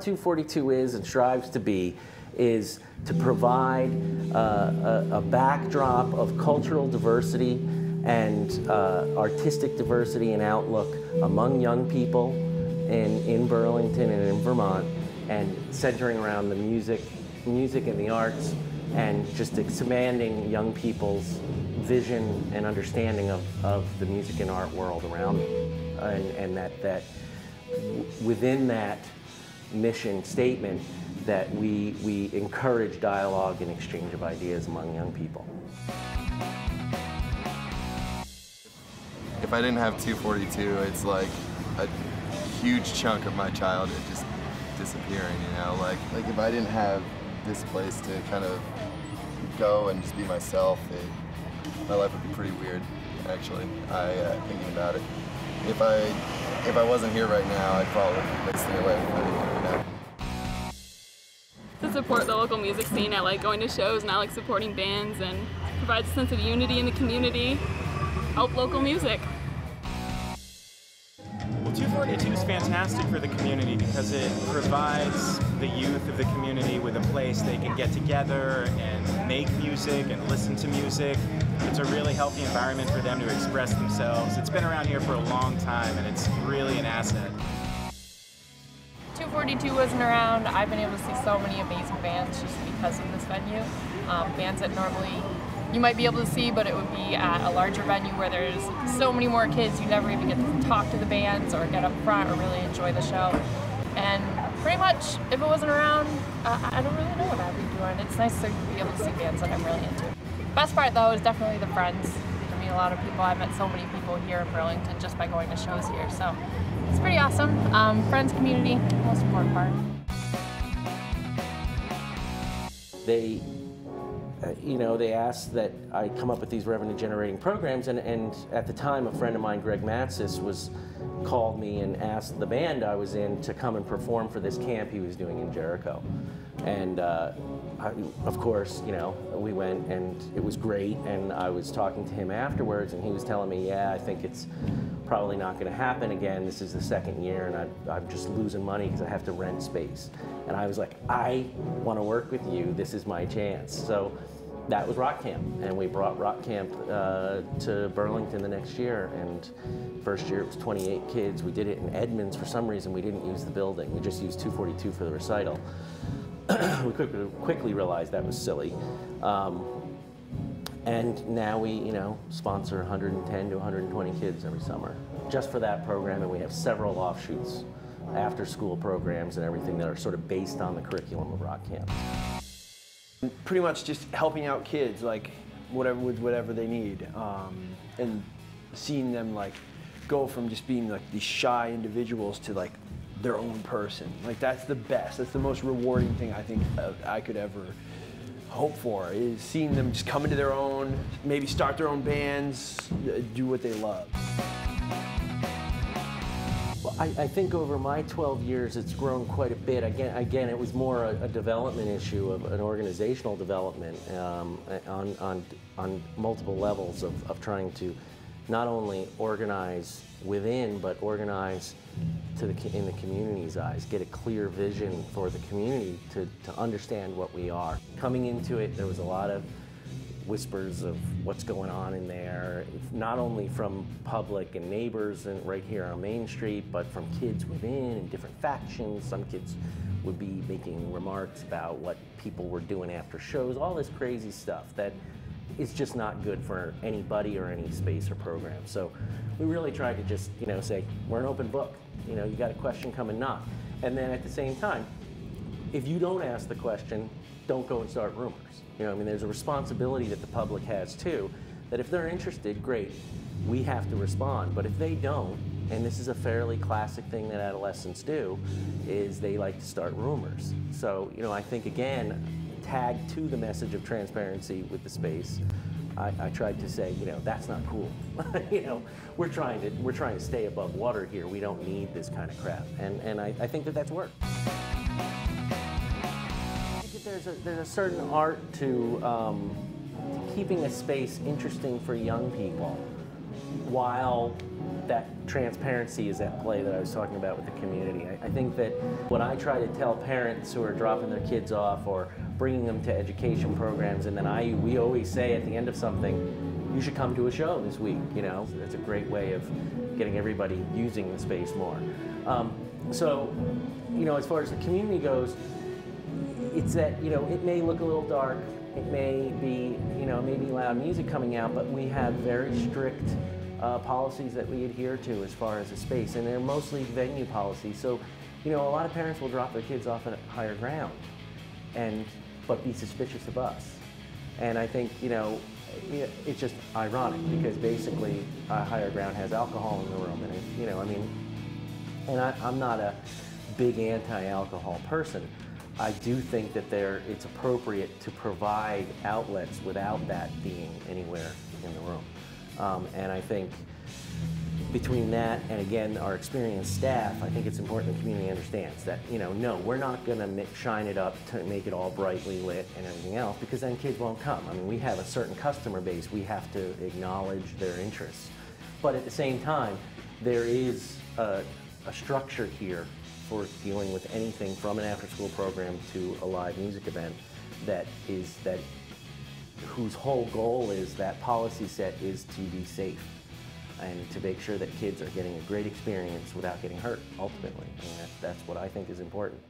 what 242 is and strives to be is to provide a backdrop of cultural diversity and artistic diversity and outlook among young people in Burlington and in Vermont, and centering around the music and the arts, and just expanding young people's vision and understanding of the music and art world around them. And that within that mission statement, that we encourage dialogue and exchange of ideas among young people. If I didn't have 242, it's like a huge chunk of my childhood just disappearing, you know? Like if I didn't have this place to kind of go and just be myself, my life would be pretty weird, actually, thinking about it. If I wasn't here right now, I'd probably stay away from anything right now. To support the local music scene, I like going to shows and I like supporting bands, and provides a sense of unity in the community, help local music. Well, 242 is fantastic for the community because it provides the youth of the community with a place they can get together and make music and listen to music. It's a really healthy environment for them to express themselves. It's been around here for a long time, and it's really an asset. 242 wasn't around, I've been able to see so many amazing bands just because of this venue. Bands that normally you might be able to see, but it would be at a larger venue where there's so many more kids, you never even get to talk to the bands or get up front or really enjoy the show. And pretty much, if it wasn't around, I don't really know what I'd be doing. It's nice to be able to see bands that I'm really into. Best part though is definitely the friends. I mean, a lot of people, I've met so many people here in Burlington just by going to shows here, so it's pretty awesome. Friends, community, most important part. They they asked that I come up with these revenue-generating programs, and at the time, a friend of mine, Greg Matsis, called me and asked the band I was in to come and perform for this camp he was doing in Jericho. And of course, we went, and it was great, and I was talking to him afterwards, and he was telling me, yeah, I think it's probably not going to happen again. This is the second year, and I'm just losing money because I have to rent space. And I was like, I want to work with you. This is my chance. So that was Rock Camp, and we brought Rock Camp to Burlington the next year, and first year it was 28 kids. We did it in Edmonds. For some reason, we didn't use the building. We just used 242 for the recital. We quickly realized that was silly. And now we, sponsor 110 to 120 kids every summer, just for that program, and we have several offshoots, after-school programs and everything that are sort of based on the curriculum of Rock Camp. Pretty much just helping out kids, like whatever they need, and seeing them go from just being these shy individuals to their own person. That's the best. That's the most rewarding thing I think I could ever hope for, is seeing them just come into their own, maybe start their own bands, do what they love. Well, I think over my 12 years it's grown quite a bit. Again, it was more a development issue, of an organizational development on multiple levels of trying to not only organize within, but organize in the community's eyes, get a clear vision for the community to understand what we are. Coming into it, there was a lot of whispers of what's going on in there, not only from public and neighbors and right here on Main Street, but from kids within and different factions. Some kids would be making remarks about what people were doing after shows, all this crazy stuff that is just not good for anybody or any space or program. So we really tried to just, say, we're an open book. You got a question, come and knock. And then at the same time, if you don't ask the question, don't go and start rumors. There's a responsibility that the public has too, that if they're interested, great, we have to respond. But if they don't, and this is a fairly classic thing that adolescents do, is they like to start rumors. So, I think again, tagged to the message of transparency with the space, I tried to say, that's not cool. We're trying to stay above water here. We don't need this kind of crap, and I think that's worked. I think that there's a certain art to keeping a space interesting for young people, while that transparency is at play that I was talking about with the community. I think that when I try to tell parents who are dropping their kids off or bringing them to education programs, and then we always say at the end of something, you should come to a show this week, you know? It's a great way of getting everybody using the space more. So, you know, as far as the community goes, it's that, you know, it may look a little dark, it may be, you know, maybe loud music coming out, but we have very strict policies that we adhere to as far as the space, and they're mostly venue policies. So, you know, a lot of parents will drop their kids off at higher ground, but be suspicious of us. And I think, you know, it's just ironic because basically higher ground has alcohol in the room, and you know, I mean, and I'm not a big anti-alcohol person. I do think that it's appropriate to provide outlets without that being anywhere in the room. And I think between that and, again, our experienced staff, I think it's important the community understands that, you know, no, we're not going to shine it up to make it all brightly lit and everything else, because then kids won't come. I mean, we have a certain customer base. We have to acknowledge their interests. But at the same time, there is a structure here for dealing with anything from an after-school program to a live music event whose whole goal is that policy set is to be safe and to make sure that kids are getting a great experience without getting hurt, ultimately. And that's what I think is important.